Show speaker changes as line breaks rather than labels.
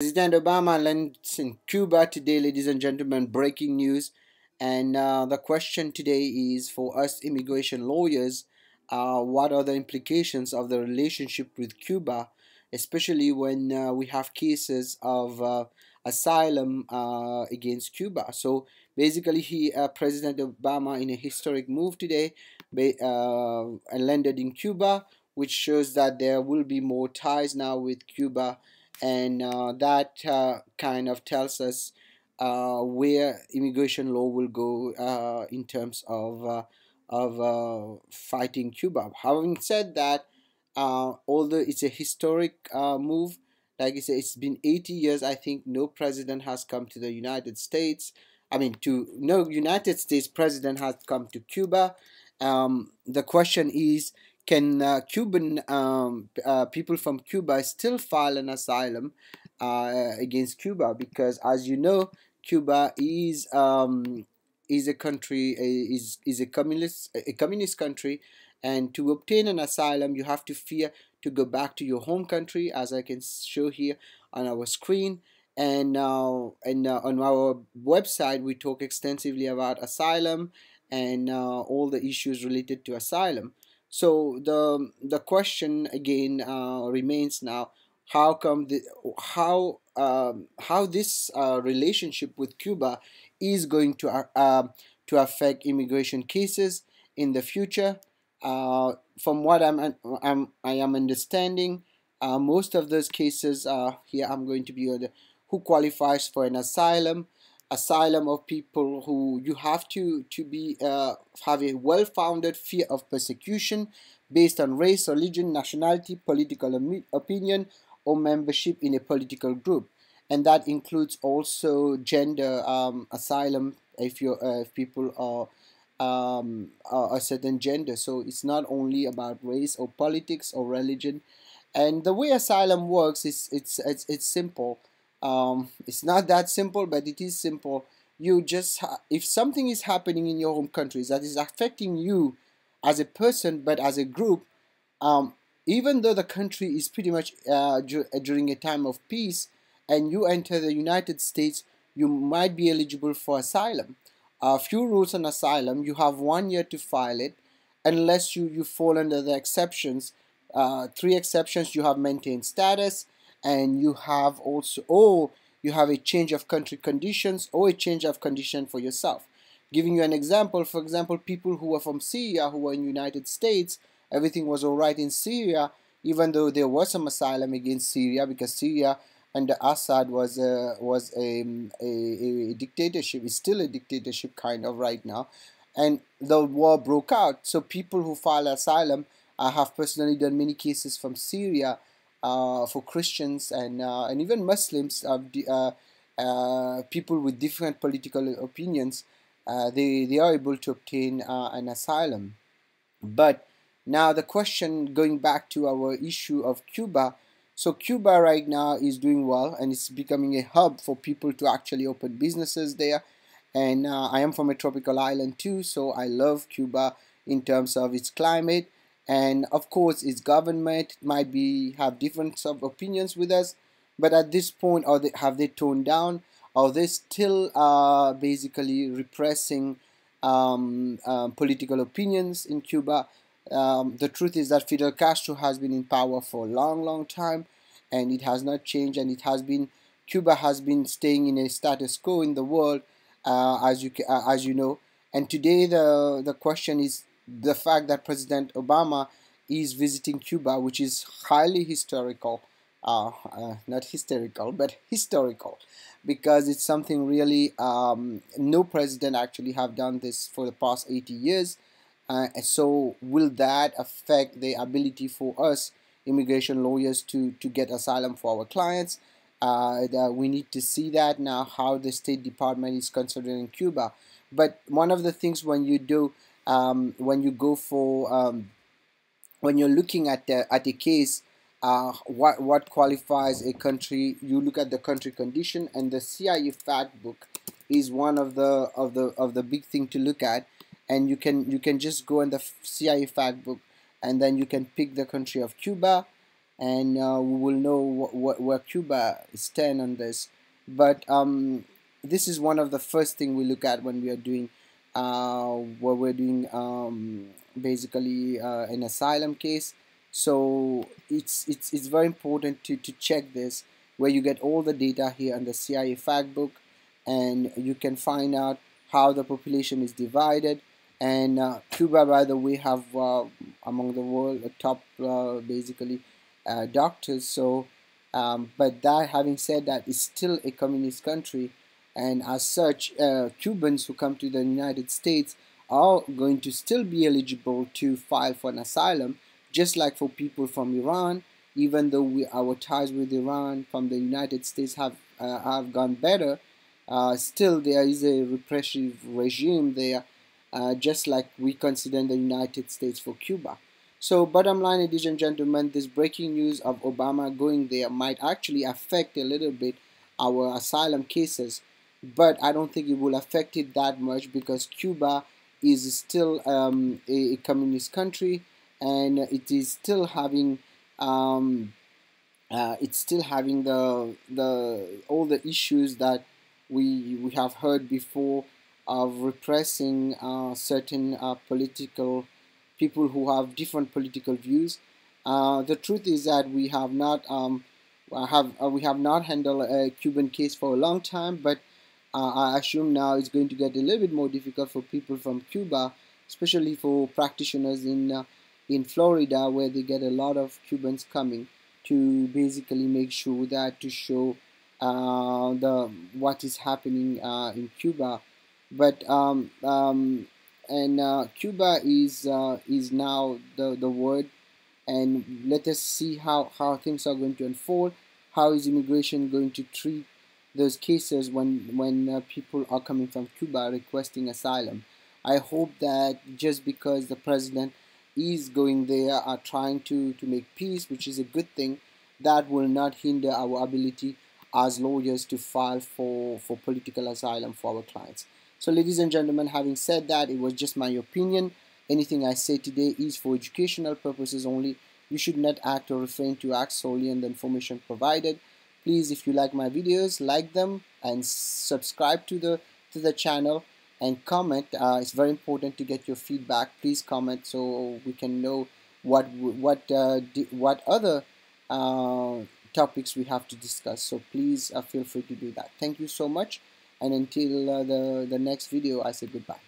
President Obama lands in Cuba today, ladies and gentlemen. Breaking news. And the question today is for us immigration lawyers, what are the implications of the relationship with Cuba, especially when we have cases of asylum against Cuba? So basically, President Obama, in a historic move today, landed in Cuba, which shows that there will be more ties now with Cuba, and that kind of tells us where immigration law will go in terms of fighting Cuba. Having said that, although it's a historic move, like I said, it's been 80 years. I think no president has come to the United States. I mean, to no United States president has come to Cuba. The question is, can Cuban people from Cuba still file an asylum against Cuba? Because, as you know, Cuba is a country, is a communist country, and to obtain an asylum, you have to fear to go back to your home country, as I can show here on our screen. And on our website, we talk extensively about asylum and all the issues related to asylum. So the question again remains now: how come how this relationship with Cuba is going to affect immigration cases in the future? From what I am understanding, most of those cases here I'm going to be on the who qualifies for an asylum of people who you have to be have a well-founded fear of persecution based on race, religion, nationality, political opinion, or membership in a political group, and that includes also gender asylum if you if people are a certain gender. So it's not only about race or politics or religion. And the way asylum works is it's simple. It's not that simple, but it is simple. You just if something is happening in your home countries that is affecting you as a person, but as a group, um, even though the country is pretty much during a time of peace, and you enter the United States, you might be eligible for asylum. A few rules on asylum: you have 1 year to file it, unless you fall under the exceptions. Three exceptions: you have maintained status, and you have also, or you have a change of country conditions, or a change of condition for yourself. Giving you an example, for example, people who were from Syria who were in United States, everything was all right in Syria, even though there was some asylum against Syria, because Syria under Assad was a dictatorship. It's still a dictatorship kind of right now, and the war broke out. So people who file asylum, I have personally done many cases from Syria for Christians and even Muslims, people with different political opinions. They are able to obtain an asylum. But now the question, going back to our issue of Cuba, so Cuba right now is doing well, and it's becoming a hub for people to actually open businesses there. And I am from a tropical island too, so I love Cuba in terms of its climate, and of course its government might be have different of opinions with us, but at this point, have they toned down? Are they still basically repressing political opinions in Cuba? The truth is that Fidel Castro has been in power for a long, long time, and it has not changed. And it has been Cuba has been staying in a status quo in the world, as you know. And today, the question is the fact that President Obama is visiting Cuba, which is highly historical. Not hysterical, but historical, because it's something really no president actually have done this for the past 80 years. So will that affect the ability for us immigration lawyers to get asylum for our clients? We need to see that now, how the State Department is considering Cuba. But one of the things when you go for when you're looking at a case, what qualifies a country, you look at the country condition, and the CIA fact book is one of the big thing to look at. And you can just go in the CIA fact book, and then you can pick the country of Cuba, and we will know where Cuba stand on this. But this is one of the first thing we look at when we are doing what we're doing basically an asylum case. So it's very important to check this, where you get all the data here on the CIA fact book, and you can find out how the population is divided. And Cuba, by the way, have among the world top basically doctors. So, but that having said that, it's still a communist country, and as such, Cubans who come to the United States are going to still be eligible to file for an asylum, just like for people from Iran. Even though our ties with Iran from the United States have gone better, still there is a repressive regime there, just like we consider the United States for Cuba. So, bottom line, ladies and gentlemen, this breaking news of Obama going there might actually affect a little bit our asylum cases, but I don't think it will affect it that much because Cuba is still a communist country, and it is still having the all the issues that we have heard before of repressing certain political people who have different political views. The truth is that we have not handled a Cuban case for a long time, but I assume now it's going to get a little bit more difficult for people from Cuba, especially for practitioners in Florida, where they get a lot of Cubans coming to basically make sure that to show the what is happening in Cuba. But and Cuba is now the word, and let us see how things are going to unfold. How is immigration going to treat those cases when people are coming from Cuba requesting asylum? I hope that just because the president is going there, are trying to make peace, which is a good thing, that will not hinder our ability as lawyers to file for political asylum for our clients. So, ladies and gentlemen, having said that, it was just my opinion. Anything I say today is for educational purposes only. You should not act or refrain to act solely on the information provided. Please, if you like my videos, like them and subscribe to the channel and comment. It's very important to get your feedback. Please comment so we can know what other uh, topics we have to discuss. So please feel free to do that. Thank you so much, and until the next video, I say goodbye.